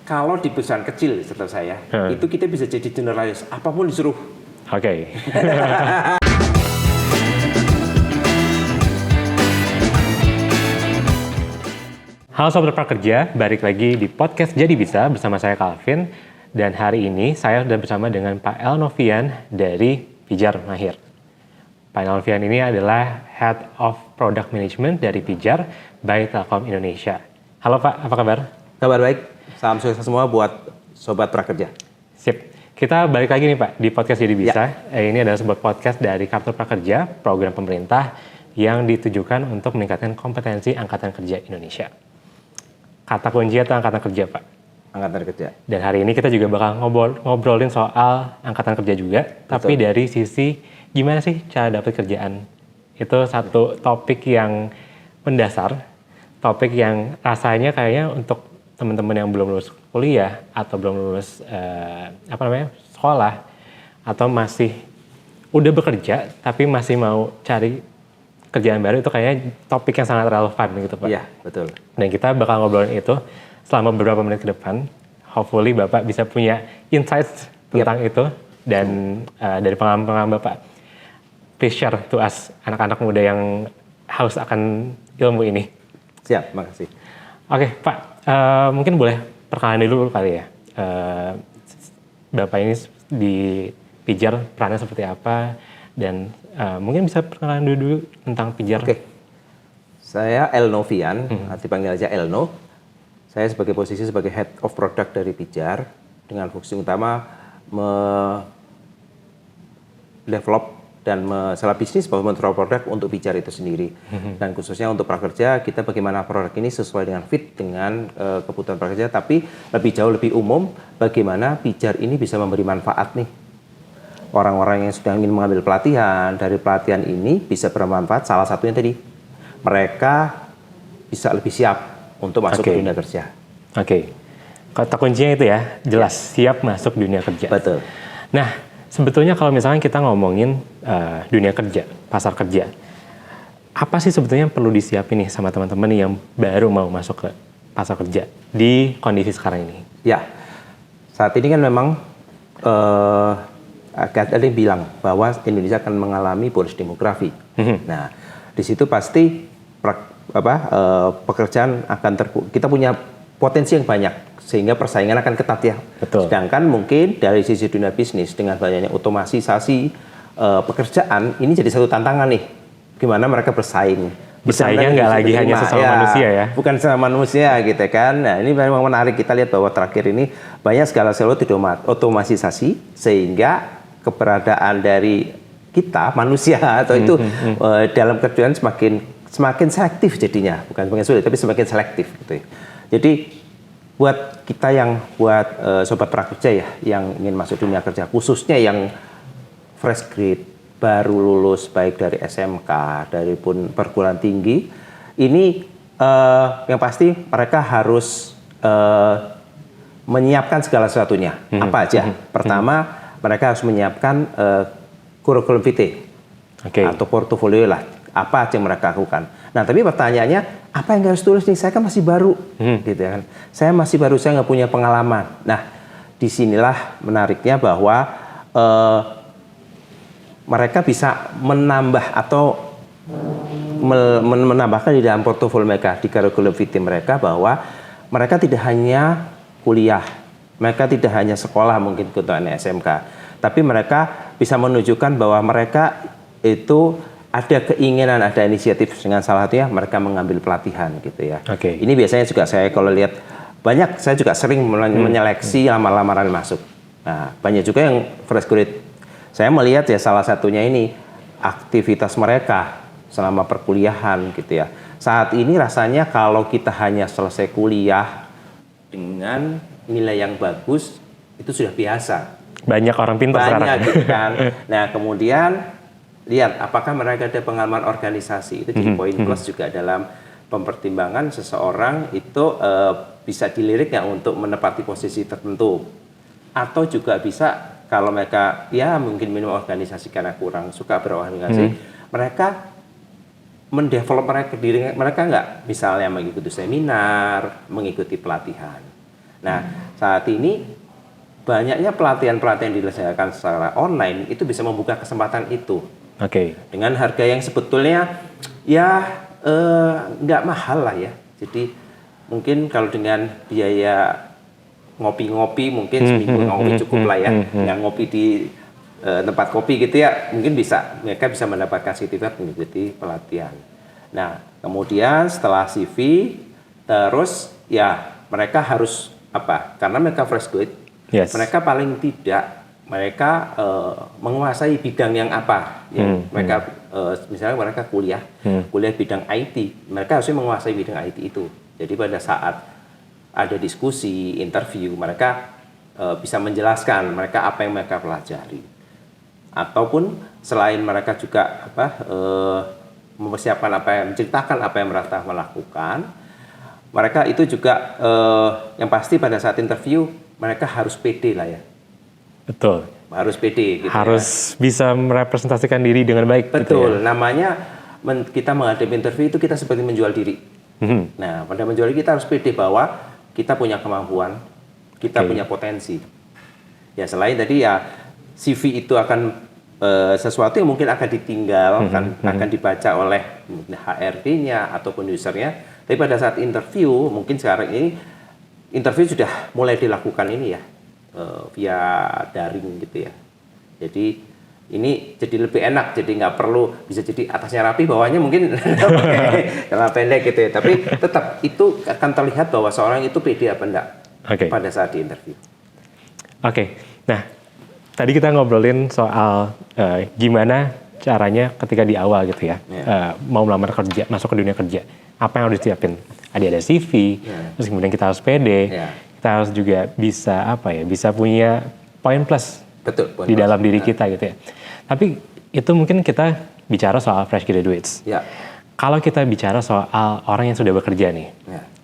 Kalau di perusahaan kecil, setahu saya, itu kita bisa jadi generalis, apapun disuruh. Oke. Halo Sobat Prakerja, balik lagi di podcast Jadi Bisa bersama saya Calvin. Dan hari ini saya sudah bersama dengan Pak Elnovian dari Pijar Mahir. Pak Elnovian ini adalah Head of Product Management dari Pijar by Telkom Indonesia. Halo Pak, apa kabar? Kabar baik, salam sukses semua buat Sobat Prakerja. Sip, kita balik lagi nih Pak di podcast Jadi Bisa. Ini adalah sebuah podcast dari Kartu Prakerja, program pemerintah yang ditujukan untuk meningkatkan kompetensi Angkatan Kerja Indonesia. Kata kunci atau Angkatan Kerja Pak? Angkatan Kerja. Dan hari ini kita juga bakal ngobrolin soal Angkatan Kerja juga, tapi dari sisi gimana sih cara dapat kerjaan. Itu satu topik yang mendasar, topik yang rasanya kayaknya untuk teman-teman yang belum lulus kuliah atau belum lulus sekolah atau masih udah bekerja tapi masih mau cari kerjaan baru, itu kayaknya topik yang sangat relevan gitu Pak. Iya, betul. Dan kita bakal ngobrolin itu selama beberapa menit ke depan. Hopefully Bapak bisa punya insights tentang itu dan dari pengalaman Bapak, please share to us, anak-anak muda yang haus akan ilmu ini. Siap, makasih. Oke Pak. Mungkin boleh perkenalan dulu kali ya. Bapak ini di Pijar perannya seperti apa, dan mungkin bisa perkenalan dulu tentang Pijar. Oke. Saya Elnovian, dipanggil aja Elno. Saya sebagai posisi sebagai Head of Product dari Pijar dengan fungsi utama develop dan masalah bisnis bahwa mengontrol produk untuk Pijar itu sendiri. Dan khususnya untuk prakerja, kita bagaimana produk ini sesuai dengan fit dengan kebutuhan prakerja, tapi lebih jauh lebih umum bagaimana Pijar ini bisa memberi manfaat nih. Orang-orang yang sudah ingin mengambil pelatihan, dari pelatihan ini bisa bermanfaat, salah satunya tadi mereka bisa lebih siap untuk masuk ke dunia kerja. Oke. Kata kuncinya itu ya, jelas siap masuk dunia kerja. Betul. Nah, sebetulnya kalau misalnya kita ngomongin dunia kerja, pasar kerja, apa sih sebetulnya yang perlu disiapin nih sama teman-teman yang baru mau masuk ke pasar kerja di kondisi sekarang ini? Ya, saat ini kan memang ada yang bilang bahwa Indonesia akan mengalami bonus demografi. Nah, di situ pasti pekerjaan akan kita punya potensi yang banyak, sehingga persaingan akan ketat ya. Betul. Sedangkan mungkin dari sisi dunia bisnis dengan banyaknya otomatisasi pekerjaan ini jadi satu tantangan nih. Gimana mereka bersaing? Bersaingnya nggak lagi hanya sesama manusia ya? Bukan sesama manusia gitu kan. Nah ini memang menarik, kita lihat bahwa terakhir ini banyak segala sesuatu otomatisasi sehingga keberadaan dari kita manusia atau itu dalam kerjaan semakin selektif jadinya. Bukan semakin sulit tapi semakin selektif gitu ya. Jadi buat kita sobat prakerja ya yang ingin masuk dunia kerja, khususnya yang fresh grade, baru lulus baik dari SMK, dari pun perguruan tinggi, ini yang pasti mereka harus menyiapkan segala sesuatunya. Apa aja? Pertama, mereka harus menyiapkan kurikulum vitae atau portofolio lah. Apa aja yang mereka lakukan. Nah, tapi pertanyaannya, apa yang harus tulis nih? Saya kan masih baru, gitu ya kan. Saya masih baru, saya nggak punya pengalaman. Nah, disinilah menariknya bahwa mereka bisa menambah atau menambahkan di dalam portofolio mereka, di kurikulum vitae mereka, bahwa mereka tidak hanya kuliah, mereka tidak hanya sekolah mungkin kebetulan SMK, tapi mereka bisa menunjukkan bahwa mereka itu ada keinginan, ada inisiatif, dengan salah satunya mereka mengambil pelatihan gitu ya. Ini biasanya juga saya kalau lihat banyak, saya juga sering menyeleksi lamaran masuk. Nah, banyak juga yang fresh grade. Saya melihat ya salah satunya ini aktivitas mereka selama perkuliahan gitu ya. Saat ini rasanya kalau kita hanya selesai kuliah dengan nilai yang bagus itu sudah biasa. Banyak orang pintar sekarang. Banyak gitu kan. Nah, kemudian lihat apakah mereka ada pengalaman organisasi, itu jadi poin plus juga dalam mempertimbangkan seseorang itu bisa dilirik nggak untuk menepati posisi tertentu, atau juga bisa kalau mereka ya mungkin minum organisasi karena kurang suka berorganisasi, mereka mendevelop mereka diri mereka nggak, misalnya mengikuti seminar, mengikuti pelatihan. Nah, saat ini banyaknya pelatihan-pelatihan dilaksanakan secara online itu bisa membuka kesempatan itu. Oke. Dengan harga yang sebetulnya ya nggak mahal lah ya. Jadi mungkin kalau dengan biaya ngopi-ngopi mungkin seminggu ngopi cukup lah ya. Nggak ngopi di tempat kopi gitu ya, mungkin mereka bisa mendapatkan sertifikat mengikuti pelatihan. Nah, kemudian setelah CV, terus ya mereka harus apa? Karena mereka fresh grade, mereka paling tidak mereka menguasai bidang yang apa? Yang mereka misalnya mereka kuliah bidang IT, mereka harusnya menguasai bidang IT itu. Jadi pada saat ada diskusi, interview, mereka bisa menjelaskan mereka apa yang mereka pelajari. Ataupun selain mereka juga mempersiapkan menceritakan apa yang mereka melakukan, mereka itu juga yang pasti pada saat interview mereka harus pede lah ya. Betul. Harus pede. Gitu harus bisa merepresentasikan diri dengan baik. Betul. Gitu ya? Namanya kita menghadapi interview itu kita seperti menjual diri. Nah, pada menjual diri kita harus pede bahwa kita punya kemampuan, kita punya potensi. Ya selain tadi ya CV itu akan sesuatu yang mungkin akan ditinggal, akan dibaca oleh HRD-nya ataupun usernya. Tapi pada saat interview, mungkin sekarang ini interview sudah mulai dilakukan ini ya via daring gitu ya. Jadi ini jadi lebih enak, jadi nggak perlu bisa jadi atasnya rapi, bawahnya mungkin celana pendek gitu ya. Tapi tetap itu akan terlihat bahwa seorang itu pede apa enggak pada saat di interview. Nah tadi kita ngobrolin soal gimana caranya ketika di awal gitu ya, mau melamar kerja, masuk ke dunia kerja, apa yang harus disiapin? Ada CV, terus kemudian kita harus pede, kita harus juga bisa bisa punya poin plus. Betul, di dalam diri kita gitu ya. Tapi itu mungkin kita bicara soal fresh graduates. Kalau kita bicara soal orang yang sudah bekerja nih,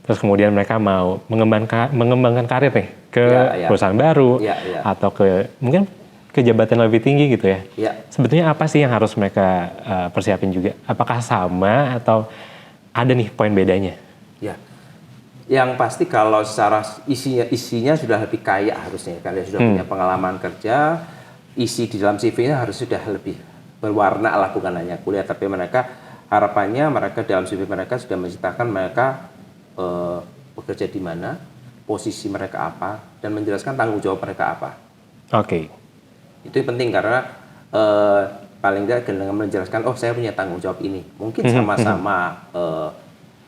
terus kemudian mereka mau mengembangkan karir nih ke perusahaan baru atau mungkin ke jabatan lebih tinggi gitu ya. Sebetulnya apa sih yang harus mereka persiapin juga? Apakah sama atau ada nih poin bedanya? Yang pasti kalau secara isinya sudah lebih kaya harusnya, kalian sudah punya pengalaman kerja, isi di dalam CV-nya harus sudah lebih berwarna lah, bukan hanya kuliah, tapi mereka harapannya mereka dalam CV mereka sudah menceritakan mereka bekerja di mana, posisi mereka apa, dan menjelaskan tanggung jawab mereka apa. Itu penting karena paling tidak dengan menjelaskan, oh saya punya tanggung jawab ini, mungkin sama-sama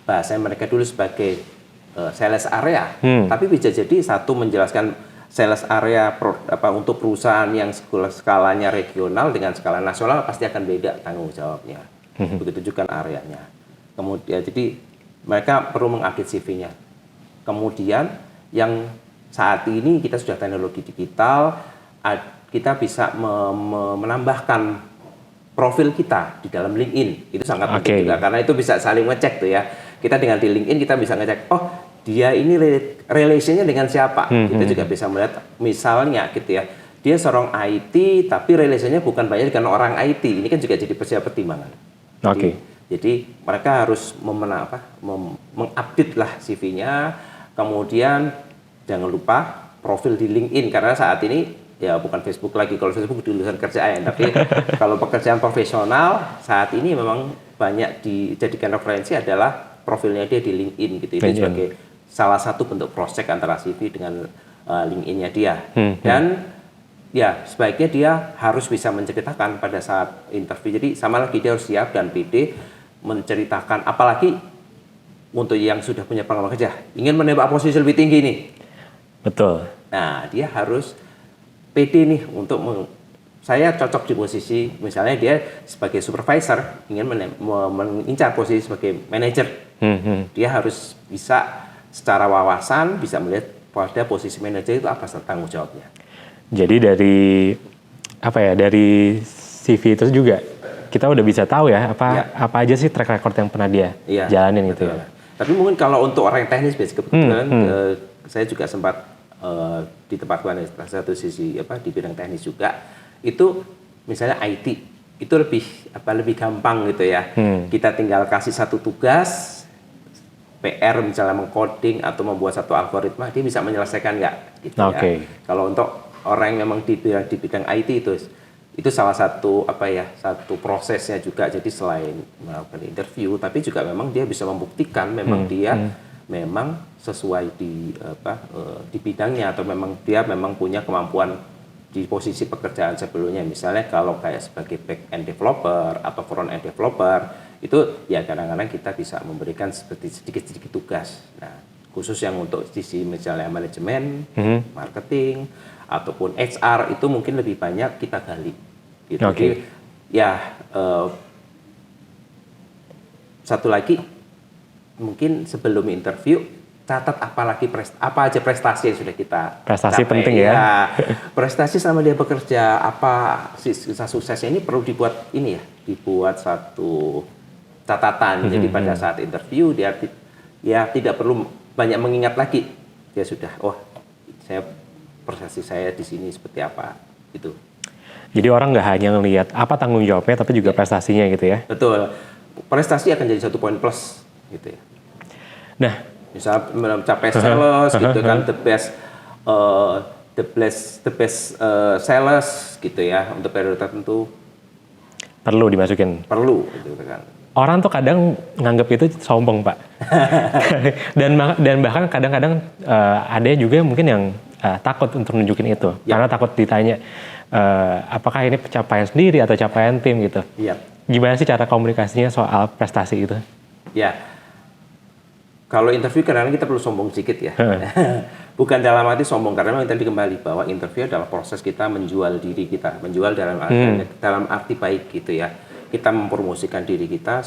bahasa mereka dulu sebagai sales area, tapi bisa jadi satu menjelaskan sales area untuk perusahaan yang skalanya regional dengan skala nasional pasti akan beda tanggung jawabnya. Begitu juga areanya. Kemudian jadi mereka perlu mengupdate CV-nya. Kemudian yang saat ini kita sudah teknologi digital, kita bisa menambahkan profil kita di dalam LinkedIn. Itu sangat penting juga karena itu bisa saling ngecek tuh ya. Kita dengan di LinkedIn kita bisa ngecek, oh dia ini relasinya dengan siapa. Kita juga bisa melihat misalnya gitu ya, dia seorang IT tapi relasinya bukan banyak dengan orang IT. Ini kan juga jadi pertimbangan. Jadi mereka harus mengupdate lah CV-nya. Kemudian jangan lupa profil di LinkedIn karena saat ini ya bukan Facebook lagi. Kalau Facebook di lulusan kerjaan, tapi kalau pekerjaan profesional saat ini memang banyak dijadikan referensi adalah profilnya dia di LinkedIn gitu. Itu sebagai salah satu bentuk cross check antara CV dengan LinkedIn-nya dia. Dan ya sebaiknya dia harus bisa menceritakan pada saat interview. Jadi sama lagi dia harus siap dan pede menceritakan, apalagi untuk yang sudah punya pengalaman kerja, ingin menembak posisi lebih tinggi nih. Betul. Nah, dia harus pede nih untuk saya cocok di posisi, misalnya dia sebagai supervisor ingin mengincar posisi sebagai manajer. Dia harus bisa secara wawasan bisa melihat pada posisi manajer itu apa tanggung jawabnya. Jadi dari dari CV itu juga kita udah bisa tahu ya apa aja sih track record yang pernah dia jalanin gitu ya. Tapi mungkin kalau untuk orang yang teknis, kebetulan saya juga sempat di tempat salah satu sisi di bidang teknis juga, itu misalnya IT itu lebih gampang gitu ya. Kita tinggal kasih satu tugas, PR misalnya mengcoding atau membuat satu algoritma, dia bisa menyelesaikan nggak gitu Oke. ya. Kalau untuk orang yang memang di bidang IT itu salah satu satu prosesnya juga. Jadi selain melakukan interview, tapi juga memang dia bisa membuktikan memang dia memang sesuai di bidangnya, atau memang dia memang punya kemampuan di posisi pekerjaan sebelumnya. Misalnya kalau kayak sebagai back end developer atau front end developer, itu ya kadang-kadang kita bisa memberikan seperti sedikit-sedikit tugas. Nah, khusus yang untuk sisi misalnya manajemen, marketing, ataupun HR, itu mungkin lebih banyak kita gali. Gitu. Oke. Jadi ya satu lagi, mungkin sebelum interview catat apa aja prestasi yang sudah kita Prestasi capai. penting ya. Prestasi selama dia bekerja, apa kisah suksesnya ini perlu dibuat satu catatan. Jadi pada saat interview dia tidak perlu banyak mengingat lagi. Dia sudah, prestasi saya di sini seperti apa gitu. Jadi orang nggak hanya ngelihat apa tanggung jawabnya, tapi juga prestasinya gitu ya. Betul. Prestasi akan jadi satu poin plus gitu ya. Nah, Misal mencapai sales gitu kan, the best sales gitu ya, untuk periode tertentu perlu dimasukin. perlu gitu kan. Orang tuh kadang nganggap itu sombong, Pak. dan bahkan kadang-kadang ada juga mungkin yang takut untuk nunjukin itu. Ya. Karena takut ditanya apakah ini pencapaian sendiri atau capaian tim gitu. Iya. Gimana sih cara komunikasinya soal prestasi itu? Ya. Kalau interview kadang-kadang kita perlu sombong sedikit ya. Bukan dalam arti sombong, karena memang tadi kembali bahwa interview adalah proses kita menjual diri kita, menjual dalam arti baik gitu ya. Kita mempromosikan diri kita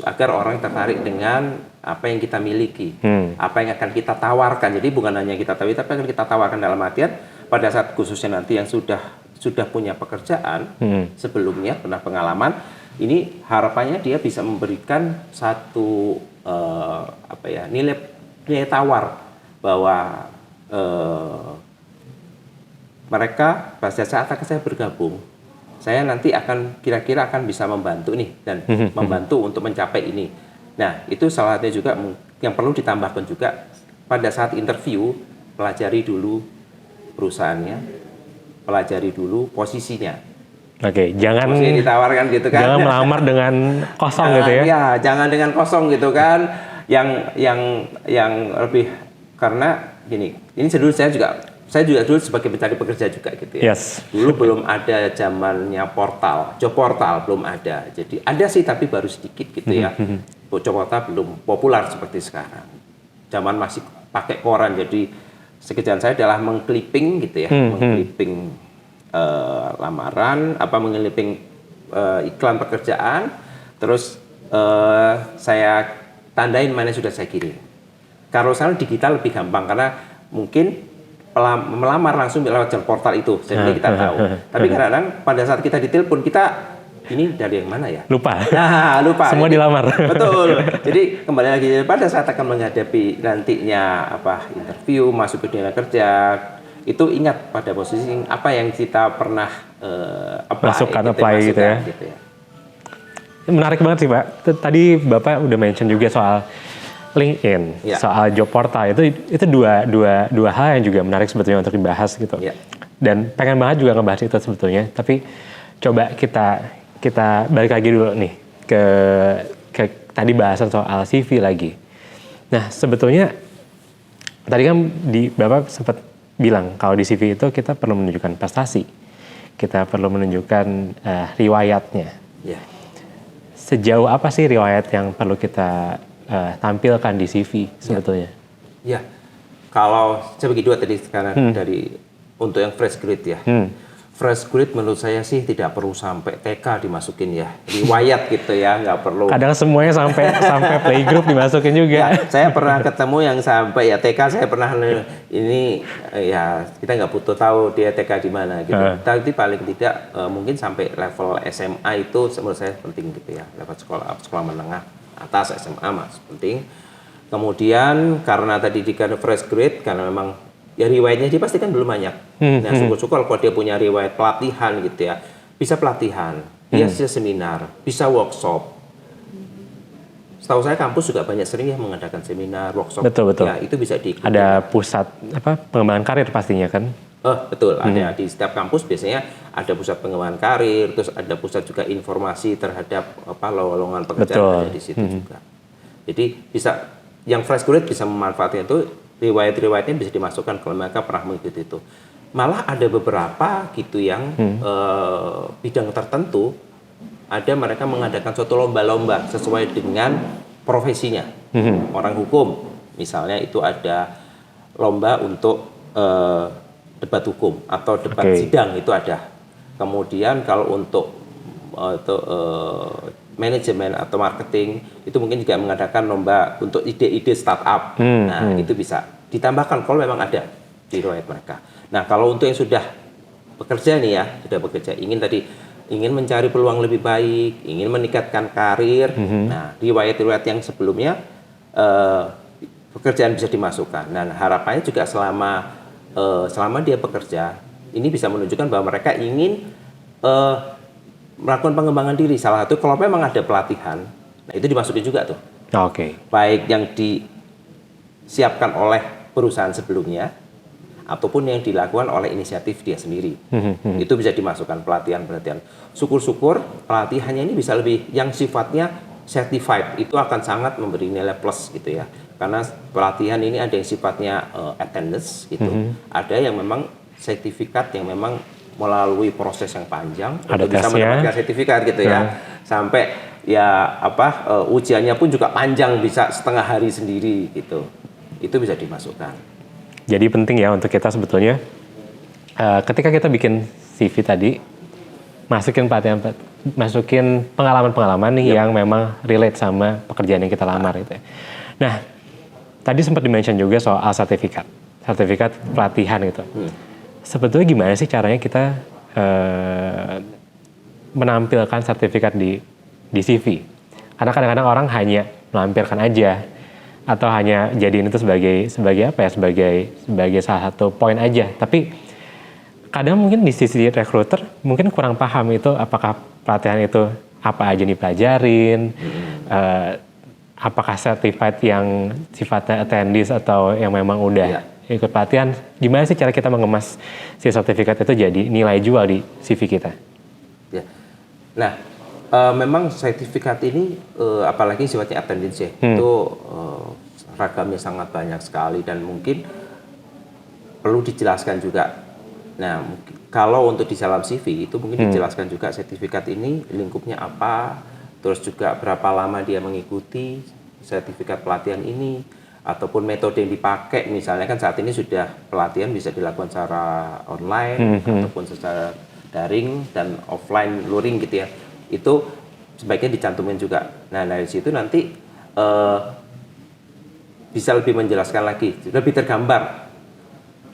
agar orang tertarik dengan apa yang kita miliki, apa yang akan kita tawarkan. Jadi bukan hanya kita tahu, tapi akan kita tawarkan dalam artian pada saat khususnya nanti yang sudah punya pekerjaan sebelumnya, pernah pengalaman, ini harapannya dia bisa memberikan satu nilai tawar bahwa mereka pada saat saya bergabung, saya nanti kira-kira akan bisa membantu nih dan membantu untuk mencapai ini. Nah, itu salah satunya juga yang perlu ditambahkan juga pada saat interview, pelajari dulu perusahaannya, pelajari dulu posisinya. Oke, jangan ditawarkan gitu kan. Jangan melamar dengan kosong gitu ya. Ya, jangan dengan kosong gitu kan. Yang lebih, karena gini, ini saya juga dulu sebagai pencari pekerja juga gitu ya. Yes. Dulu belum ada zamannya job portal belum ada. Jadi ada sih tapi baru sedikit gitu ya. Job portal belum populer seperti sekarang. Zaman masih pakai koran, jadi pekerjaan saya adalah mengclipping gitu ya, mengclipping lamaran, mengclipping iklan pekerjaan, terus saya tandain mana sudah saya kirim. Kalau sekarang digital lebih gampang karena mungkin melamar langsung lewat job portal itu, jadi kita tahu. Tapi kadang-kadang pada saat kita ditelepon, kita ini dari yang mana ya? Lupa. Nah, lupa. Semua jadi, dilamar. Betul. Jadi kembali lagi, pada saat akan menghadapi nantinya interview, masuk ke dunia kerja, itu ingat pada posisi apa yang kita pernah apply gitu ya. Menarik banget sih, Pak. Tadi Bapak udah mention juga soal LinkedIn, soal job portal, itu dua hal yang juga menarik sebetulnya untuk dibahas gitu. Dan pengen banget juga ngebahas itu sebetulnya. Tapi coba kita balik lagi dulu nih ke tadi bahasan soal CV lagi. Nah, sebetulnya tadi kan Bapak sempat bilang kalau di CV itu kita perlu menunjukkan prestasi, kita perlu menunjukkan riwayatnya. Sejauh apa sih riwayat yang perlu kita tampilkan di CV sebetulnya? Ya, kalau saya bagi dua tadi sekarang untuk yang fresh grade ya. Fresh grade menurut saya sih tidak perlu sampai TK dimasukin ya, riwayat gitu ya, nggak perlu. Kadang semuanya sampai playgroup dimasukin juga. Ya, saya pernah ketemu yang sampai TK, saya pernah ini kita nggak butuh tahu dia TK di mana gitu. Tapi paling tidak mungkin sampai level SMA itu menurut saya penting gitu ya, level sekolah menengah atas SMA mas penting. Kemudian karena tadi di fresh grade karena memang ya riwayatnya dia pasti kan belum banyak. Nah syukur-syukur kalau dia punya riwayat pelatihan gitu ya, bisa pelatihan, bisa seminar, bisa workshop. Setahu saya kampus juga banyak sering ya mengadakan seminar, workshop. Betul. Ya, itu bisa diikuti. Ada pusat pengembangan karir pastinya kan? Betul, ada di setiap kampus biasanya ada pusat pengembangan karir, terus ada pusat juga informasi terhadap lowongan pekerjaan ada di situ juga. Jadi bisa yang fresh graduate bisa memanfaatkan itu, riwayat-riwayatnya bisa dimasukkan kalau mereka pernah mengikuti itu. Malah ada beberapa gitu yang bidang tertentu ada mereka mengadakan suatu lomba-lomba sesuai dengan profesinya. Orang hukum misalnya itu ada lomba untuk debat hukum atau debat sidang itu ada. Kemudian kalau untuk manajemen atau marketing itu mungkin juga mengadakan lomba untuk ide-ide startup. Itu bisa ditambahkan kalau memang ada di riwayat mereka. Nah, kalau untuk yang sudah bekerja nih ya, sudah bekerja ingin mencari peluang lebih baik, ingin meningkatkan karir. Nah, riwayat-riwayat yang sebelumnya pekerjaan bisa dimasukkan. Dan harapannya juga selama dia bekerja, ini bisa menunjukkan bahwa mereka ingin melakukan pengembangan diri. Salah satu kalau memang ada pelatihan, nah itu dimasukin juga tuh. Baik yang disiapkan oleh perusahaan sebelumnya, ataupun yang dilakukan oleh inisiatif dia sendiri. Itu bisa dimasukkan pelatihan-pelatihan. Syukur-syukur pelatihannya ini bisa lebih yang sifatnya certified, itu akan sangat memberi nilai plus gitu ya. Karena pelatihan ini ada yang sifatnya attendance gitu, ada yang memang sertifikat yang memang melalui proses yang panjang ada untuk bisa mendapatkan sertifikat gitu ya. Sampai ya ujiannya pun juga panjang, bisa setengah hari sendiri gitu. Itu bisa dimasukkan. Jadi penting ya untuk kita sebetulnya ketika kita bikin CV tadi masukin pengalaman-pengalaman nih yang memang relate sama pekerjaan yang kita lamar gitu ya. Nah, tadi sempat di-mention juga soal sertifikat pelatihan gitu. Sebetulnya gimana sih caranya kita menampilkan sertifikat di CV? Karena kadang-kadang orang hanya melampirkan aja atau hanya jadiin itu sebagai salah satu poin aja. Tapi kadang mungkin di sisi recruiter mungkin kurang paham itu apakah pelatihan itu apa aja dipelajarin, apakah certified yang sifatnya attendees atau yang memang udah ikut pelatihan. Gimana sih cara kita mengemas si sertifikat itu jadi nilai jual di CV kita? Ya. Nah, memang sertifikat ini apalagi sifatnya attendance ya, itu ragamnya sangat banyak sekali dan mungkin perlu dijelaskan juga. Nah, kalau untuk di dalam CV itu mungkin dijelaskan juga sertifikat ini lingkupnya apa, terus juga berapa lama dia mengikuti sertifikat pelatihan ini, ataupun metode yang dipakai. Misalnya kan saat ini sudah pelatihan bisa dilakukan secara online ataupun secara daring dan offline luring gitu ya. Itu sebaiknya dicantumin juga. Nah, dari situ nanti bisa lebih menjelaskan lagi, lebih tergambar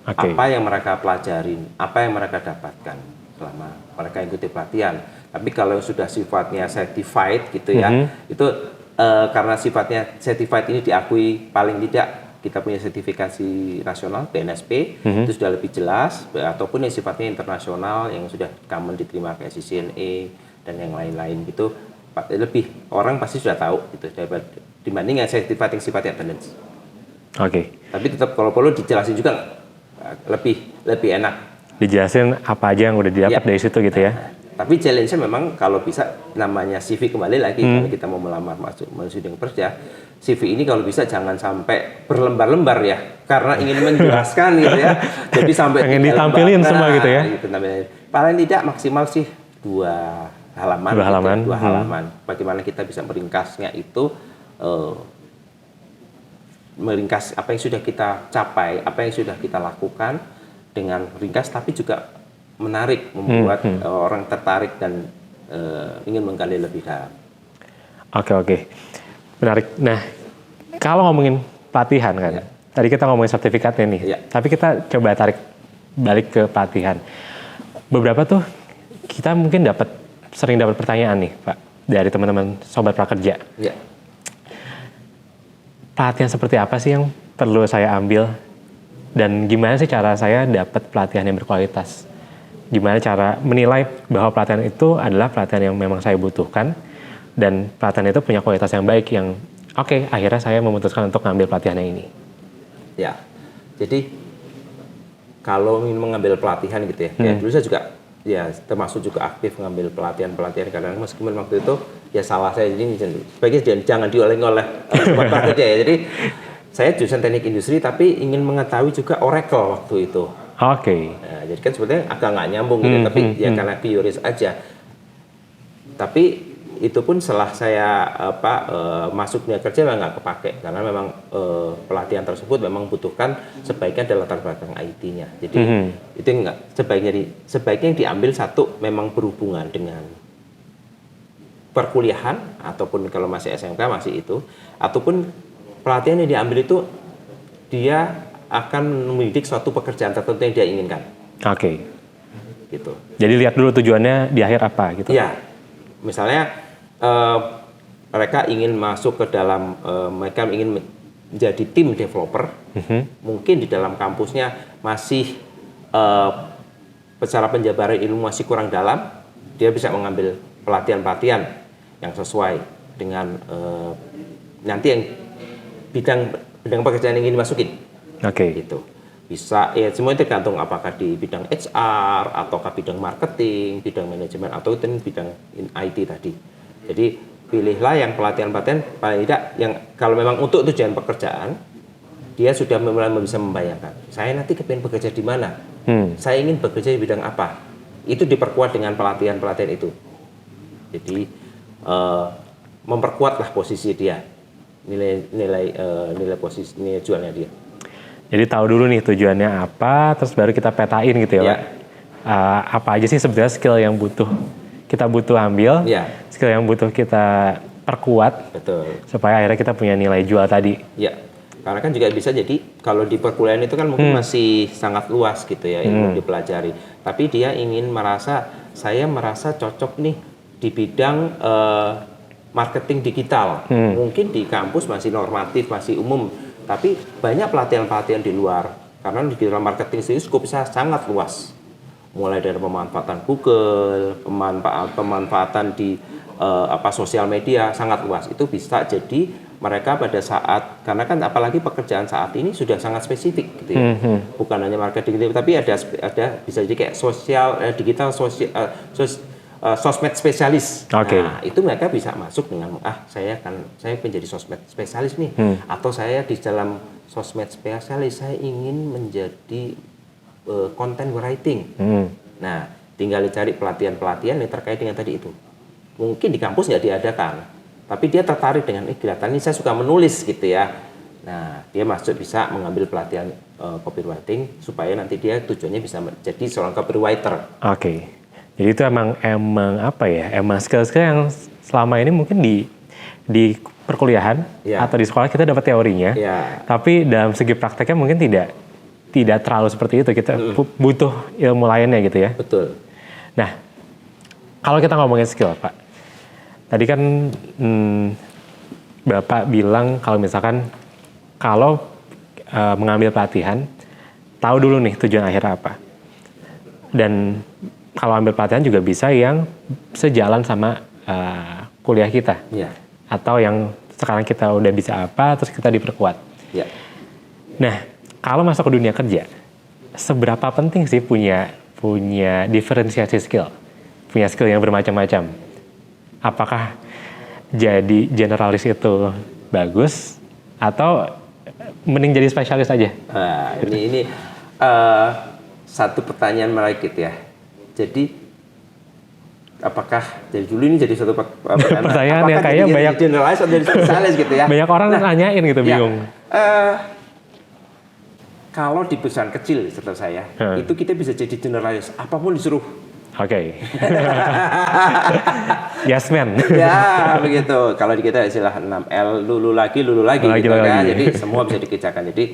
apa yang mereka pelajarin, apa yang mereka dapatkan selama mereka ikuti pelatihan. Tapi kalau sudah sifatnya certified gitu ya, itu karena sifatnya certified ini diakui paling tidak kita punya sertifikasi nasional BNSP, itu sudah lebih jelas, ataupun yang sifatnya internasional yang sudah common diterima kayak CCNA dan yang lain-lain gitu, lebih orang pasti sudah tahu gitu dibanding yang certified yang sifatnya attendance. Tapi tetap kalau perlu dijelasin juga lebih enak. Dijelasin apa aja yang udah didapat dari situ gitu ya. Tapi challenge-nya memang kalau bisa namanya CV kembali lagi kalau kita mau melamar masuk dunia kerja, CV ini kalau bisa jangan sampai berlembar-lembar ya, karena ingin menjelaskan gitu ya. Jadi sampai pengen ditampilin semua gitu ya. Gitu, paling tidak maksimal sih 2 halaman. 2 halaman. Gitu, 2 halaman. Bagaimana kita bisa meringkasnya itu, meringkas apa yang sudah kita capai, apa yang sudah kita lakukan dengan ringkas, tapi juga menarik, membuat orang tertarik dan ingin menggali lebih dalam. Oke. Menarik. Nah, kalau ngomongin pelatihan kan, tadi kita ngomongin sertifikatnya nih, tapi kita coba tarik balik ke pelatihan. Beberapa tuh kita mungkin sering dapat pertanyaan nih, Pak, dari teman-teman sobat prakerja. Pelatihan seperti apa sih yang perlu saya ambil? Dan gimana sih cara saya dapat pelatihan yang berkualitas? Gimana cara menilai bahwa pelatihan itu adalah pelatihan yang memang saya butuhkan dan pelatihan itu punya kualitas yang baik yang oke, akhirnya saya memutuskan untuk ngambil pelatihan yang ini. Ya, jadi kalau ingin mengambil pelatihan gitu ya, ya dulu saya juga ya termasuk juga aktif mengambil pelatihan karena meskipun waktu itu ya salah saya jadi sebaiknya jangan dioleh-oleh sobat pekerja ya. Jadi saya jurusan teknik industri tapi ingin mengetahui juga Oracle waktu itu. Oke. Nah, jadi kan sebetulnya agak nggak nyambung gitu, tapi ya karena curious aja. Tapi itu pun setelah saya masuk dunia kerja nggak kepake karena memang pelatihan tersebut memang butuhkan sebaiknya adalah latar belakang IT-nya. Jadi itu nggak sebaiknya yang diambil satu memang berhubungan dengan perkuliahan ataupun kalau masih SMK masih itu, ataupun pelatihan yang diambil itu dia akan mendidik suatu pekerjaan tertentu yang dia inginkan. Oke. Gitu. Jadi lihat dulu tujuannya di akhir apa gitu. Iya. Misalnya mereka ingin masuk ke dalam, mereka ingin menjadi tim developer, mungkin di dalam kampusnya masih secara penjabaran ilmu masih kurang dalam, dia bisa mengambil pelatihan-pelatihan yang sesuai dengan nanti yang bidang pekerjaan yang ingin dimasukin. Oke. Gitu. Bisa ya semuanya tergantung apakah di bidang HR ataukah bidang marketing, bidang manajemen atau bidang IT tadi. Jadi pilihlah yang pelatihan-pelatihan paling tidak yang kalau memang untuk tujuan pekerjaan dia sudah mulai bisa membayangkan. Saya nanti kepingin bekerja di mana? Saya ingin bekerja di bidang apa? Itu diperkuat dengan pelatihan-pelatihan itu. Jadi memperkuatlah posisi dia, nilai posisi nilai jualnya dia. Jadi tahu dulu nih tujuannya apa, terus baru kita petain gitu ya, Pak. Apa aja sih sebetulnya skill yang kita butuh ambil, skill yang butuh kita perkuat, betul, supaya akhirnya kita punya nilai jual tadi. Ya, karena kan juga bisa jadi kalau di perkuliahan itu kan mungkin masih sangat luas gitu ya ilmu dipelajari, tapi dia saya merasa cocok nih di bidang marketing digital, mungkin di kampus masih normatif, masih umum. Tapi banyak pelatihan-pelatihan di luar, karena di dalam marketing sendiri skopnya sangat luas. Mulai dari pemanfaatan Google, pemanfaatan di sosial media sangat luas. Itu bisa jadi mereka pada saat, karena kan apalagi pekerjaan saat ini sudah sangat spesifik gitu ya. Bukan hanya marketing gitu, tapi ada bisa jadi kayak digital sosmed spesialis. Okay. Nah, itu mereka bisa masuk dengan saya menjadi sosmed spesialis nih, atau saya di dalam sosmed spesialis saya ingin menjadi content writing. Nah, tinggal dicari pelatihan-pelatihan yang terkait dengan tadi itu. Mungkin di kampus nggak diadakan, tapi dia tertarik dengan kelihatannya saya suka menulis gitu ya. Nah, dia bisa mengambil pelatihan copywriting supaya nanti dia tujuannya bisa menjadi seorang copywriter. Oke. Jadi itu emang skill-skill yang selama ini mungkin di perkuliahan atau di sekolah kita dapat teorinya, tapi dalam segi prakteknya mungkin tidak terlalu seperti itu. Kita butuh ilmu lainnya gitu ya. Betul. Nah, kalau kita ngomongin skill, Pak, tadi kan Bapak bilang kalau misalkan mengambil pelatihan, tahu dulu nih tujuan akhir apa. Dan kalau ambil pelatihan juga bisa yang sejalan sama kuliah kita. Atau yang sekarang kita udah bisa apa, terus kita diperkuat. Nah, kalau masuk ke dunia kerja, seberapa penting sih punya diferensiasi skill? Punya skill yang bermacam-macam. Apakah jadi generalis itu bagus, atau mending jadi spesialis aja? Ini satu pertanyaan menarik gitu ya. Jadi apakah dari dulu ini jadi satu pertanyaan yang kayaknya banyak generalis atau jadi spesialis gitu ya? Banyak orang nanyain gitu, bingung. Kalau di perusahaan kecil setelah saya, itu kita bisa jadi generalis, apapun disuruh. Oke. Yes man. Ya begitu. Kalau di kita istilah 6L, lulu lagi gitu kan. Jadi semua bisa dikerjakan. Jadi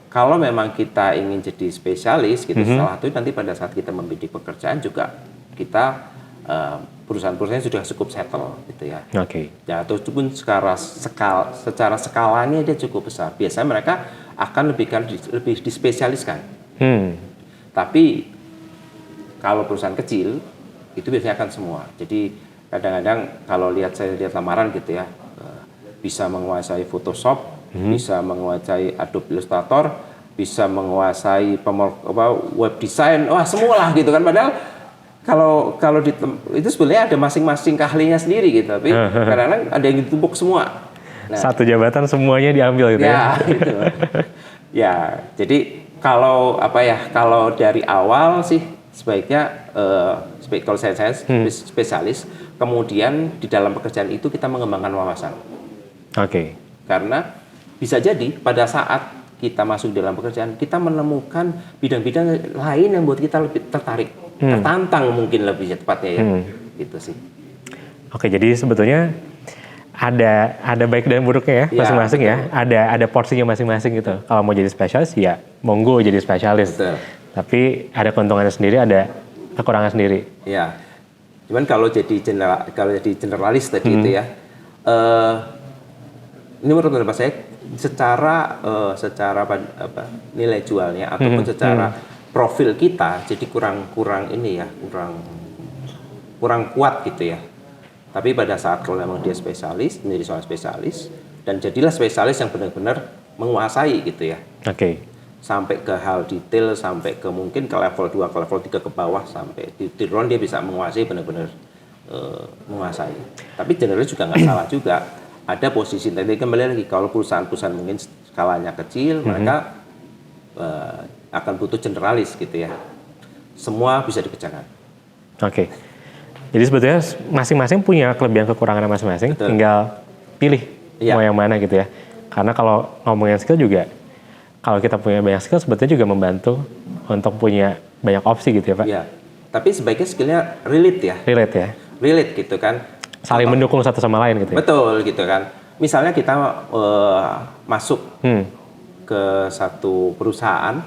kalau memang kita ingin jadi spesialis gitu, setelah itu nanti pada saat kita membidik pekerjaan juga kita perusahaan-perusahaan sudah cukup settle gitu ya. Ya itu pun secara skalanya dia cukup besar. Biasanya mereka akan lebih dispesialiskan. Tapi kalau perusahaan kecil itu biasanya akan semua. Jadi kadang-kadang kalau saya lihat lamaran gitu ya, bisa menguasai Photoshop, bisa menguasai Adobe Illustrator, bisa menguasai web design, wah semualah gitu kan. Padahal kalau itu sebenarnya ada masing-masing keahliannya sendiri gitu, tapi kadang-kadang ada yang ditumpuk semua. Nah, satu jabatan semuanya diambil gitu ya. gitu. Ya, jadi kalau dari awal sih sebaiknya kalau saya spesialis, kemudian di dalam pekerjaan itu kita mengembangkan wawasan. Oke. Karena bisa jadi pada saat kita masuk dalam pekerjaan, kita menemukan bidang-bidang lain yang buat kita lebih tertarik, tertantang mungkin lebih tepatnya ya, gitu sih. Oke, jadi sebetulnya ada baik dan buruknya ya masing-masing ya. Ada porsinya masing-masing gitu. Kalau mau jadi spesialis ya monggo jadi spesialis. Betul. Tapi ada keuntungannya sendiri, ada kekurangan sendiri. Ya. Cuman kalau jadi generalis tadi itu ya, ini menurut pendapat saya secara nilai jualnya ataupun secara profil kita jadi kurang kuat gitu ya. Tapi pada saat kalau memang dia spesialis, menjadi seorang spesialis, dan jadilah spesialis yang benar-benar menguasai gitu ya. Oke. Sampai ke hal detail, sampai ke mungkin ke level 2, ke level 3 ke bawah, sampai di drone dia bisa menguasai benar-benar menguasai. Tapi generalis juga nggak salah juga. Ada posisi, tadi kembali lagi, kalau perusahaan-perusahaan mungkin skalanya kecil, mereka akan butuh generalis gitu ya. Semua bisa dikerjakan. Oke. Jadi sebetulnya masing-masing punya kelebihan kekurangan masing-masing, tinggal pilih mau yang mana gitu ya. Karena kalau ngomongin skill juga, kalau kita punya banyak skill sebetulnya juga membantu untuk punya banyak opsi gitu ya Pak. Iya, tapi sebaiknya skillnya relate ya. Relate gitu kan. Saling mendukung satu sama lain gitu ya. Betul gitu kan. Misalnya kita masuk ke satu perusahaan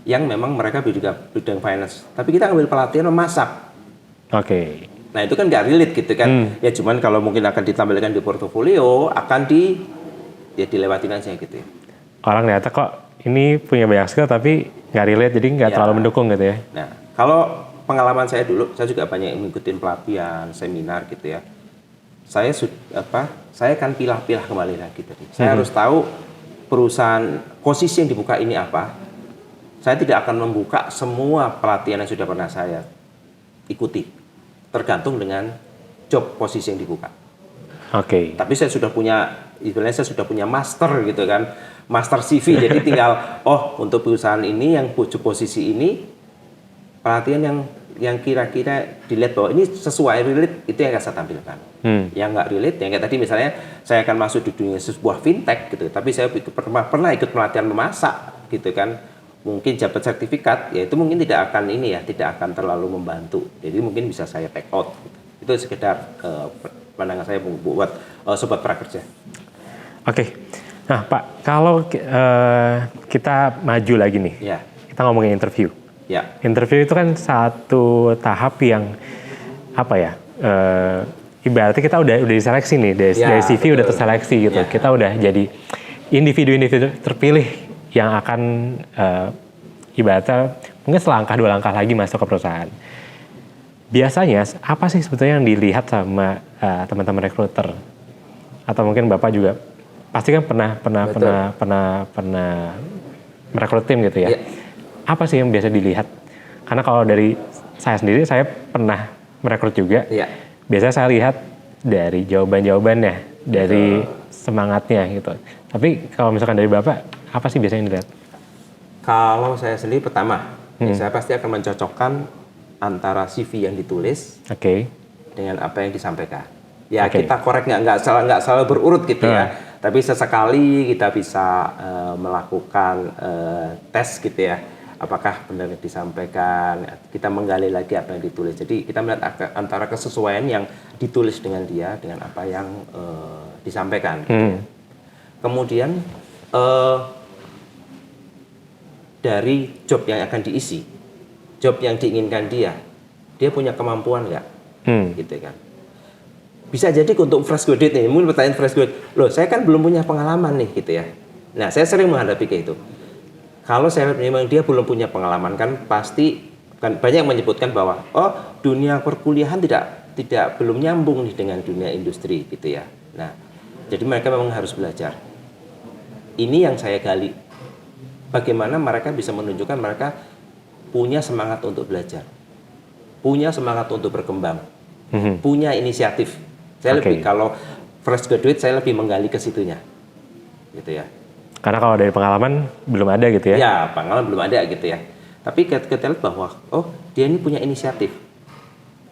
yang memang mereka bidang finance, tapi kita ambil pelatihan memasak. Oke. Nah itu kan nggak relate gitu kan. Ya cuman kalau mungkin akan ditampilkan di portofolio, akan dilewatin aja gitu ya. Orang ternyata kok ini punya banyak skill tapi nggak relate, jadi nggak terlalu mendukung gitu ya. Nah kalau pengalaman saya dulu, saya juga banyak mengikuti pelatihan, seminar gitu ya. Saya akan pilah-pilah kembali lagi tadi. Saya harus tahu perusahaan posisi yang dibuka ini apa. Saya tidak akan membuka semua pelatihan yang sudah pernah saya ikuti. Tergantung dengan job posisi yang dibuka. Oke. Tapi saya sudah punya master gitu kan, master CV. Jadi tinggal untuk perusahaan ini yang job posisi ini pelatihan yang kira-kira dilihat bahwa ini sesuai relate, itu yang akan saya tampilkan. Yang nggak relate, yang kayak tadi misalnya saya akan masuk di dunia sebuah fintech gitu, tapi saya pernah ikut pelatihan memasak gitu kan. Mungkin dapat sertifikat, ya itu mungkin tidak akan terlalu membantu. Jadi mungkin bisa saya take out. Gitu. Itu sekedar pandangan saya buat sobat prakerja. Oke. Nah Pak, kalau kita maju lagi nih, kita ngomongin interview. Ya. Interview itu kan satu tahap yang ibaratnya kita udah diseleksi nih dari CV udah terseleksi gitu. Kita udah jadi individu-individu terpilih yang akan ibaratnya mungkin selangkah 2 langkah lagi masuk ke perusahaan. Biasanya apa sih sebetulnya yang dilihat sama teman-teman rekruter? Atau mungkin Bapak juga pasti kan pernah merekrut tim gitu ya. Apa sih yang biasa dilihat? Karena kalau dari saya sendiri, saya pernah merekrut juga. Biasanya saya lihat dari jawaban-jawabannya, dari semangatnya gitu. Tapi kalau misalkan dari Bapak, apa sih biasanya yang dilihat? Kalau saya sendiri pertama, saya pasti akan mencocokkan antara CV yang ditulis dengan apa yang disampaikan. Ya kita korek nggak selalu berurut gitu ya. Tapi sesekali kita bisa melakukan tes gitu ya. Apakah benar disampaikan? Kita menggali lagi apa yang ditulis. Jadi kita melihat antara kesesuaian yang ditulis dengan dia dengan apa yang disampaikan. Gitu ya. Kemudian dari job yang akan diisi, job yang diinginkan dia punya kemampuan nggak, gitu kan? Bisa jadi untuk fresh graduate nih, mungkin pertanyaan fresh graduate, loh saya kan belum punya pengalaman nih, gitu ya. Nah saya sering menghadapi kayak itu. Kalau saya memang dia belum punya pengalaman kan pasti kan banyak yang menyebutkan bahwa dunia perkuliahan belum nyambung nih dengan dunia industri, gitu ya. Nah Jadi mereka memang harus belajar. Ini yang saya gali. Bagaimana mereka bisa menunjukkan mereka punya semangat untuk belajar, punya semangat untuk berkembang, punya inisiatif. Saya lebih, kalau fresh graduate saya lebih menggali ke situnya, gitu ya. Karena kalau dari pengalaman belum ada gitu ya? Ya, pengalaman belum ada gitu ya. Tapi kita lihat bahwa, oh dia ini punya inisiatif,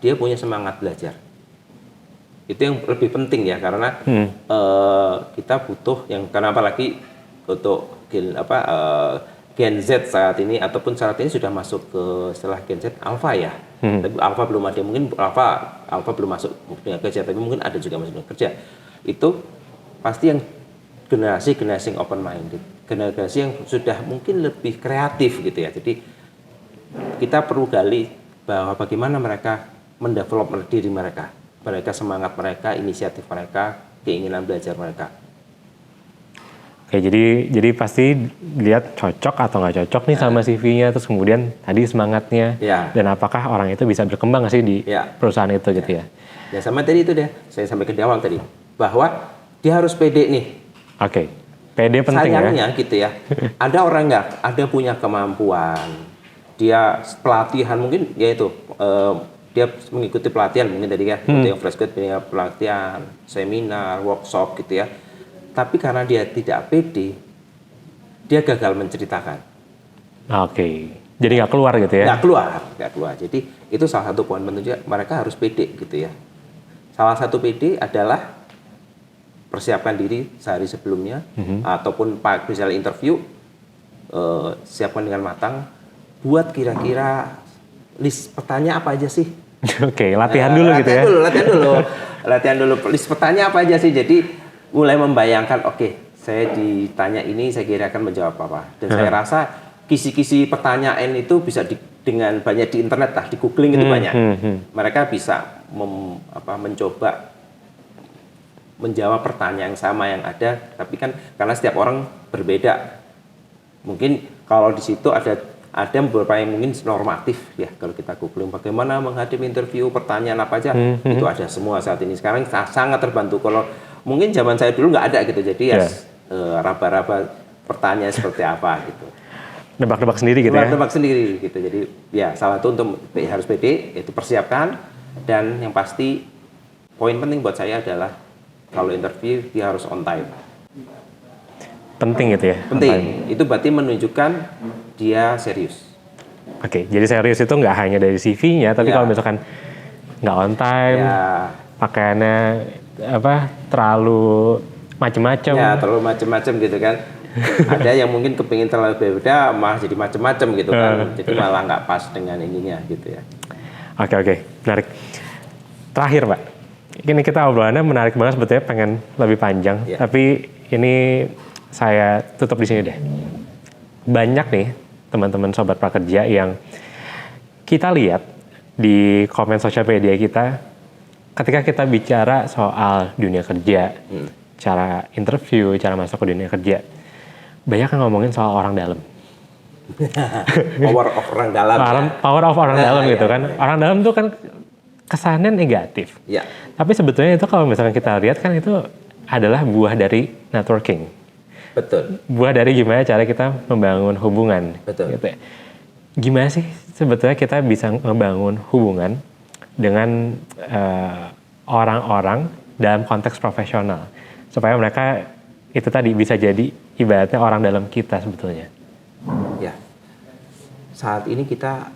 dia punya semangat belajar. Itu yang lebih penting ya, karena kita butuh yang, karena apalagi untuk Gen Z saat ini, ataupun saat ini sudah masuk ke setelah Gen Z Alpha ya. Tapi Alpha belum ada, mungkin Alpha belum masuk dunia kerja, tapi mungkin ada juga masuk dunia kerja. Itu pasti yang generasi open minded, generasi yang sudah mungkin lebih kreatif gitu ya. Jadi kita perlu gali bahwa bagaimana mereka mendevelop diri mereka, semangat mereka, inisiatif mereka, keinginan belajar mereka. Oke, jadi pasti lihat cocok atau nggak cocok nih sama CV-nya, terus kemudian tadi semangatnya, dan apakah orang itu bisa berkembang nggak sih di perusahaan itu gitu ya. Ya sama tadi itu deh, saya sampai ke awal tadi, bahwa dia harus pede nih. Oke, pede penting. Sayangnya ya. gitu ya, ada orang nggak, ada punya kemampuan, dia pelatihan mungkin, yaitu dia mengikuti pelatihan mungkin tadi kan, untuk yang fresh grad punya pelatihan, seminar, workshop gitu ya. Tapi karena dia tidak pede, dia gagal menceritakan. Oke, jadi nggak keluar gitu ya? Nggak keluar. Jadi itu salah satu poin penting juga, mereka harus pede gitu ya. Salah satu pede adalah persiapkan diri sehari sebelumnya, ataupun misalnya interview, siapkan dengan matang, buat kira-kira list pertanyaan apa aja sih. Oke, latihan dulu gitu ya. Latihan dulu list pertanyaan apa aja sih. Jadi mulai membayangkan, oke, saya ditanya ini, saya kira akan menjawab apa. Dan saya rasa kisi-kisi pertanyaan itu bisa dengan banyak di internet lah, di googling itu banyak. Mereka bisa mencoba menjawab pertanyaan yang sama yang ada, tapi kan karena setiap orang berbeda. Mungkin kalau di situ ada beberapa yang mungkin normatif ya, kalau kita googling bagaimana menghadapi interview, pertanyaan apa aja, itu ada semua saat ini. Sekarang sangat terbantu. Kalau mungkin zaman saya dulu nggak ada gitu, jadi raba-raba pertanyaan seperti apa gitu. Nebak-nebak sendiri gitu ya? Nebak sendiri gitu. Jadi ya salah satu untuk harus pede, itu persiapkan. Dan yang pasti poin penting buat saya adalah kalau interview dia harus on time. Penting gitu ya? Penting. Itu berarti menunjukkan dia serius. Oke, jadi serius itu nggak hanya dari CV-nya, tapi kalau misalkan nggak on time, pakaiannya terlalu macem-macem. Ya, terlalu macem-macem gitu kan. Ada yang mungkin kepingin terlalu berbeda, malah jadi macem-macem gitu kan. Jadi malah nggak pas dengan ininya gitu ya. Oke, menarik. Terakhir Pak, ini kita obrolannya menarik banget, sebetulnya pengen lebih panjang, tapi ini saya tutup di sini deh. Banyak nih teman-teman sobat prakerja yang kita lihat di komen sosial media kita, ketika kita bicara soal dunia kerja, cara interview, cara masuk ke dunia kerja, banyak yang ngomongin soal orang dalam. Power of orang dalam. Power of orang dalam gitu kan. Orang dalam tuh kan kesannya negatif. Ya. Tapi sebetulnya itu kalau misalkan kita lihat kan itu adalah buah dari networking. Betul. Buah dari gimana cara kita membangun hubungan. Betul. Gitu. Gimana sih sebetulnya kita bisa membangun hubungan dengan orang-orang dalam konteks profesional, supaya mereka itu tadi bisa jadi ibaratnya orang dalam kita sebetulnya. Ya. Saat ini kita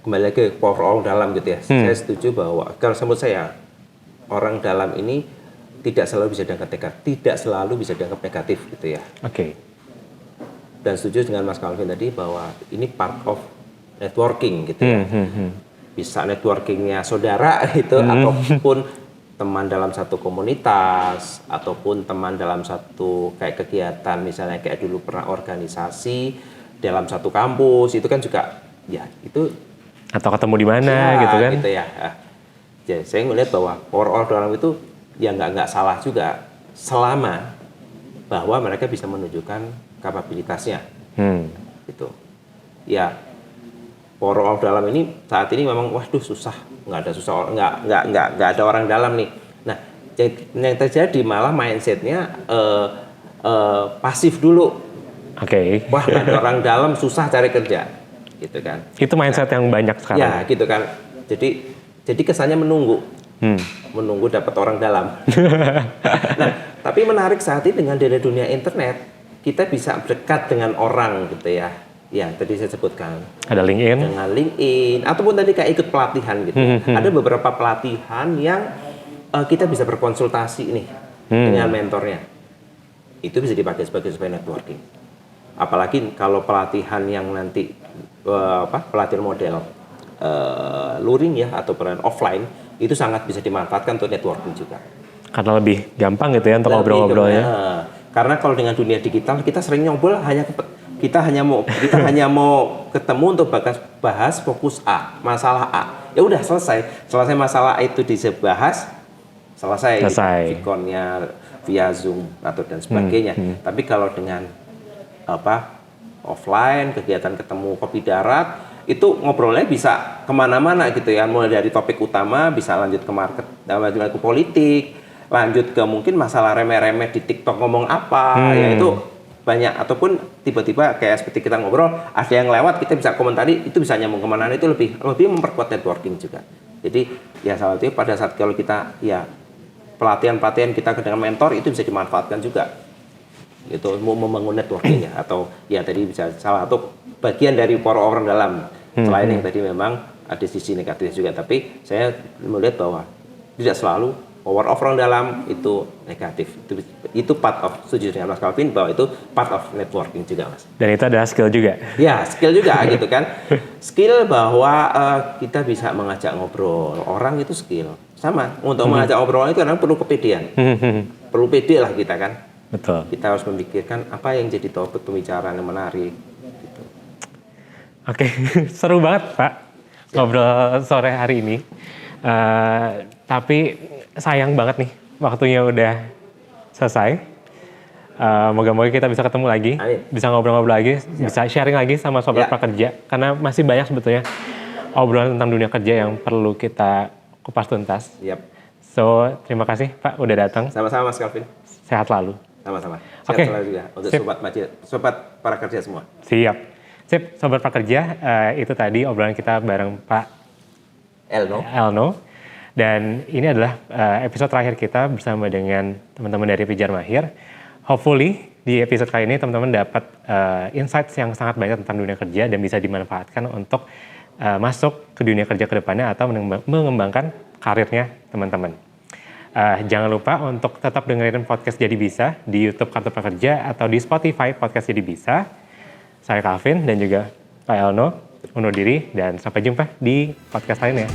kembali lagi ke power orang dalam gitu ya. Saya setuju bahwa kalau menurut saya orang dalam ini tidak selalu bisa dianggap negatif gitu ya. Oke. Dan setuju dengan Mas Calvin tadi bahwa ini part of networking gitu ya. Bisa networkingnya saudara gitu, ataupun teman dalam satu komunitas, ataupun teman dalam satu kayak kegiatan, misalnya kayak dulu pernah organisasi dalam satu kampus, itu kan juga ya itu, atau ketemu di mana gitu kan. Gitu ya. Ya, saya melihat bahwa orang dalam itu ya nggak salah juga, selama bahwa mereka bisa menunjukkan kapabilitasnya. Gitu. Ya, orang dalam ini saat ini memang waduh susah, nggak ada orang dalam nih. Nah, yang terjadi malah mindsetnya pasif dulu. Oke. Wah, ada orang dalam susah cari kerja, gitu kan? Itu mindset yang banyak sekarang. Ya, gitu kan. Jadi kesannya menunggu, menunggu dapat orang dalam. Nah, tapi menarik saat ini dengan dunia internet, kita bisa dekat dengan orang, gitu ya. Ya, tadi saya sebutkan. Ada LinkedIn. Dengan LinkedIn, ataupun tadi kayak ikut pelatihan gitu. Ada beberapa pelatihan yang kita bisa berkonsultasi nih dengan mentornya. Itu bisa dipakai sebagai networking. Apalagi kalau pelatihan yang nanti pelatihan model luring ya atau pelatihan offline itu sangat bisa dimanfaatkan untuk networking juga. Karena lebih gampang gitu ya untuk ngobrol-ngobrolnya. Karena kalau dengan dunia digital kita sering ngobrol kita hanya mau ketemu untuk bahas fokus A, masalah A. Ya udah selesai masalah itu dibahas, selesai. Vkonnya via Zoom atau dan sebagainya. Tapi kalau dengan offline, kegiatan ketemu kopi darat, itu ngobrolnya bisa kemana-mana gitu ya. Mulai dari topik utama bisa lanjut ke market, lanjut ke politik, lanjut ke mungkin masalah remeh-remeh di TikTok ngomong apa, ya itu banyak. Ataupun tiba-tiba kayak seperti kita ngobrol, ada yang lewat kita bisa komentari, itu bisa nyambung kemana, itu lebih memperkuat networking juga. Jadi ya salah satu pada saat kalau kita ya pelatihan kita dengan mentor itu bisa dimanfaatkan juga. Itu mau membangun networking ya, atau ya tadi bisa salah satu bagian dari para orang dalam. Selain yang tadi memang ada sisi negatif juga, tapi saya melihat bahwa tidak selalu power of orang dalam itu negatif. Itu part of, setuju dengan Mas Calvin bahwa itu part of networking juga, Mas. Dan itu adalah skill juga. Ya, skill juga gitu kan. Skill bahwa kita bisa mengajak ngobrol orang, itu skill. Sama, untuk mengajak ngobrol itu kadang perlu kepedean. Perlu pede lah kita kan. Betul. Kita harus memikirkan apa yang jadi topik pembicaraan yang menarik. Gitu. Oke, seru banget Pak ngobrol sore hari ini. Tapi sayang banget nih waktunya udah selesai. Moga-moga kita bisa ketemu lagi, bisa ngobrol-ngobrol lagi, bisa sharing lagi sama Sobat Prakerja. Karena masih banyak sebetulnya obrolan tentang dunia kerja yang perlu kita kupas tuntas. So, terima kasih Pak udah datang. Sama-sama Mas Calvin. Sehat selalu. Sama-sama. Sehat selalu juga untuk Sobat Prakerja semua. Siap. Sip, Sobat Prakerja, itu tadi obrolan kita bareng Pak Elno. Dan ini adalah episode terakhir kita bersama dengan teman-teman dari Pijar Mahir. Hopefully di episode kali ini teman-teman dapat insights yang sangat banyak tentang dunia kerja dan bisa dimanfaatkan untuk masuk ke dunia kerja ke depannya atau mengembangkan karirnya teman-teman. Jangan lupa untuk tetap dengerin podcast Jadi Bisa di YouTube Kartu Prakerja atau di Spotify podcast Jadi Bisa. Saya Calvin dan juga Pak Elno undur diri dan sampai jumpa di podcast lainnya.